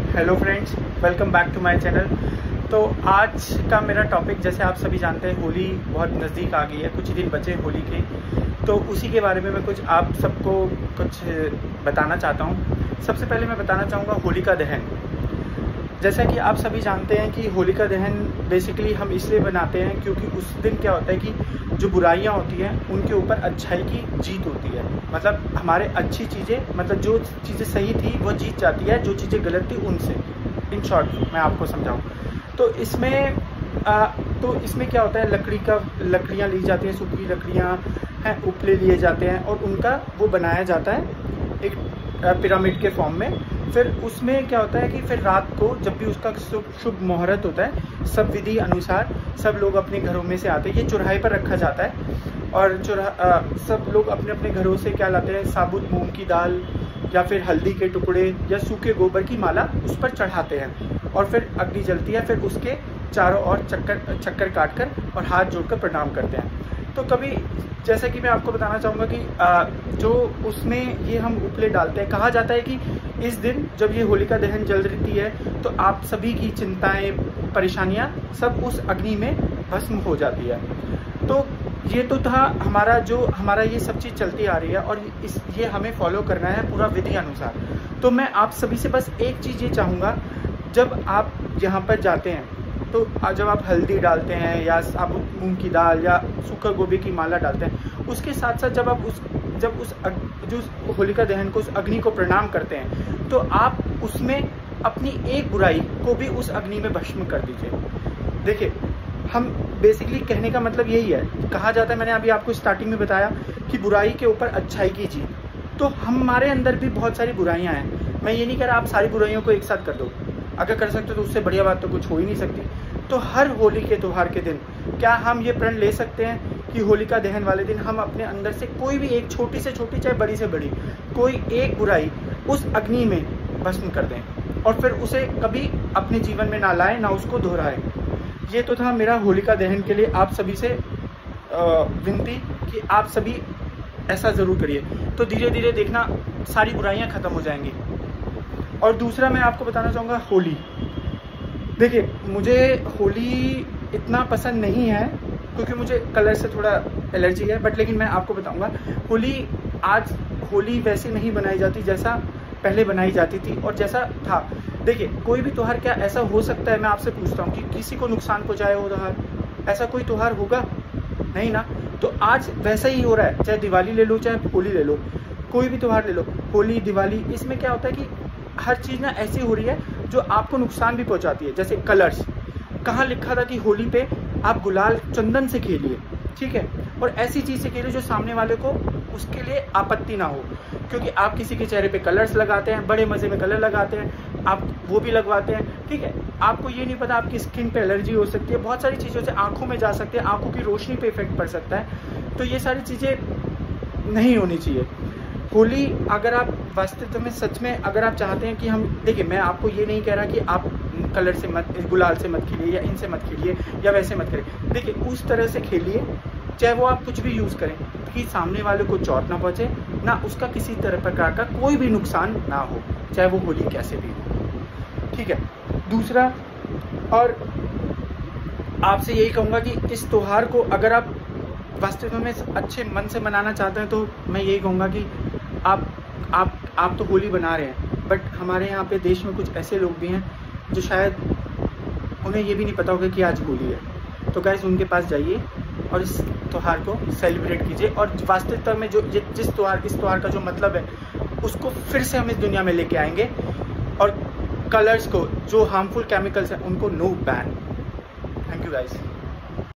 Hello friends, welcome back to my channel. तो आज का मेरा टॉपिक, जैसे आप सभी जानते हैं, होली बहुत नज़दीक आ गई है, कुछ ही दिन बचे होली के। तो उसी के बारे में मैं कुछ आप सबको कुछ बताना चाहता हूँ। सबसे पहले मैं बताना चाहूँगा होलिका दहन। जैसा कि आप सभी जानते हैं कि होलिका दहन बेसिकली हम इसलिए बनाते हैं क्योंकि उस दिन क्या होता है कि जो बुराइयां होती हैं उनके ऊपर अच्छाई की जीत होती है। मतलब हमारे अच्छी चीज़ें, मतलब जो चीज़ें सही थी वो जीत जाती है, जो चीज़ें गलत थी उनसे। इन शॉर्ट मैं आपको समझाऊं तो इसमें क्या होता है, लकड़ियाँ ली जाती हैं, सूखी लकड़ियाँ हैं, उपले लिए जाते हैं और उनका वो बनाया जाता है एक पिरामिड के फॉर्म में। फिर उसमें क्या होता है कि फिर रात को जब भी उसका शुभ मुहूर्त होता है, सब विधि अनुसार सब लोग अपने घरों में से आते हैं। ये चौराहे पर रखा जाता है और सब लोग अपने अपने घरों से क्या लाते हैं, साबुत मूंग की दाल या फिर हल्दी के टुकड़े या सूखे गोबर की माला उस पर चढ़ाते हैं और फिर अग्नि जलती है। फिर उसके चारों ओर चक्कर काटकर और हाथ जोड़कर प्रणाम करते हैं। तो कभी जैसा कि मैं आपको बताना चाहूँगा कि जो उसमें ये हम उपले डालते हैं, कहा जाता है कि इस दिन जब ये होलिका दहन जल रही है तो आप सभी की चिंताएं, परेशानियां सब उस अग्नि में भस्म हो जाती है। तो ये तो था हमारा ये सब चीज़ चलती आ रही है और ये हमें फॉलो करना है पूरा विधि अनुसार। तो मैं आप सभी से बस एक चीज़ ये चाहूँगा, जब आप यहाँ पर जाते हैं तो जब आप हल्दी डालते हैं या साबुत मूंग की दाल या सूखा गोभी की माला डालते हैं, उसके साथ साथ जब उस होलिका दहन को, उस अग्नि को प्रणाम करते हैं, तो आप उसमें अपनी एक बुराई को भी उस अग्नि में भस्म कर दीजिए। देखिए, हम बेसिकली कहने का मतलब यही है, कहा जाता है, मैंने अभी आपको स्टार्टिंग में बताया कि बुराई के ऊपर अच्छाई की जीत। तो हमारे अंदर भी बहुत सारी बुराइयां हैं। मैं ये नहीं कह रहा आप सारी बुराइयों को एक साथ कर दो, अगर कर सकते हो तो उससे बढ़िया बात तो कुछ हो ही नहीं सकती। तो हर होली के त्यौहार के दिन क्या हम ये प्रण ले सकते हैं कि होलिका दहन वाले दिन हम अपने अंदर से कोई भी एक छोटी से छोटी, चाहे बड़ी से बड़ी, कोई एक बुराई उस अग्नि में भस्म कर दें और फिर उसे कभी अपने जीवन में ना लाएं, ना उसको दोहराएं। ये तो था मेरा होलिका दहन के लिए आप सभी से विनती कि आप सभी ऐसा ज़रूर करिए। तो धीरे धीरे देखना सारी बुराइयां ख़त्म हो जाएंगी। और दूसरा मैं आपको बताना चाहूँगा होली। देखिए, मुझे होली इतना पसंद नहीं है क्योंकि मुझे कलर से थोड़ा एलर्जी है, बट लेकिन मैं आपको बताऊँगा, होली वैसे नहीं बनाई जाती जैसा पहले बनाई जाती थी और जैसा था। देखिए, कोई भी त्यौहार क्या ऐसा हो सकता है, मैं आपसे पूछता हूँ, कि किसी को नुकसान पहुँचाए वो त्यौहार? ऐसा कोई त्यौहार होगा? नहीं ना। तो आज वैसा ही हो रहा है, चाहे दिवाली ले लो, चाहे होली ले लो, कोई भी त्यौहार ले लो, होली, दिवाली, इसमें क्या होता है कि हर चीज़ ना ऐसी हो रही है जो आपको नुकसान भी पहुंचाती है। जैसे कलर्स, कहाँ लिखा था कि होली पे आप गुलाल चंदन से खेलिए, ठीक है, और ऐसी चीज़ से खेलिए जो सामने वाले को उसके लिए आपत्ति ना हो। क्योंकि आप किसी के चेहरे पे कलर्स लगाते हैं, बड़े मज़े में कलर लगाते हैं, आप वो भी लगवाते हैं, ठीक है। आपको ये नहीं पता आपकी स्किन पे एलर्जी हो सकती है, बहुत सारी चीज़ों से आँखों में जा सकती है, आँखों की रोशनी पे इफेक्ट पड़ सकता है। तो ये सारी चीज़ें नहीं होनी चाहिए। होली, अगर आप वास्तव में सच में अगर आप चाहते हैं कि हम, देखिए, मैं आपको ये नहीं कह रहा कि आप कलर से मत, गुलाल से मत खेलिए या इनसे मत खेलिए या वैसे मत करें। देखिए, उस तरह से खेलिए, चाहे वो आप कुछ भी यूज़ करें, कि सामने वाले को चोट ना पहुँचे, ना उसका किसी तरह प्रकार का कोई भी नुकसान ना हो, चाहे वो होली कैसे भी हो, ठीक है। दूसरा, और आपसे यही कहूँगा कि इस त्यौहार को अगर आप वास्तव में अच्छे मन से मनाना चाहते हैं तो मैं यही कहूँगा कि आप तो होली बना रहे हैं, बट हमारे यहाँ पे देश में कुछ ऐसे लोग भी हैं जो शायद उन्हें ये भी नहीं पता होगा कि आज होली है। तो गाइस, उनके पास जाइए और इस त्यौहार को सेलिब्रेट कीजिए और वास्तविकता में इस त्यौहार का जो मतलब है उसको फिर से हम इस दुनिया में लेके आएंगे और कलर्स को, जो हार्मफुल केमिकल्स हैं, उनको no ban. Thank you guys.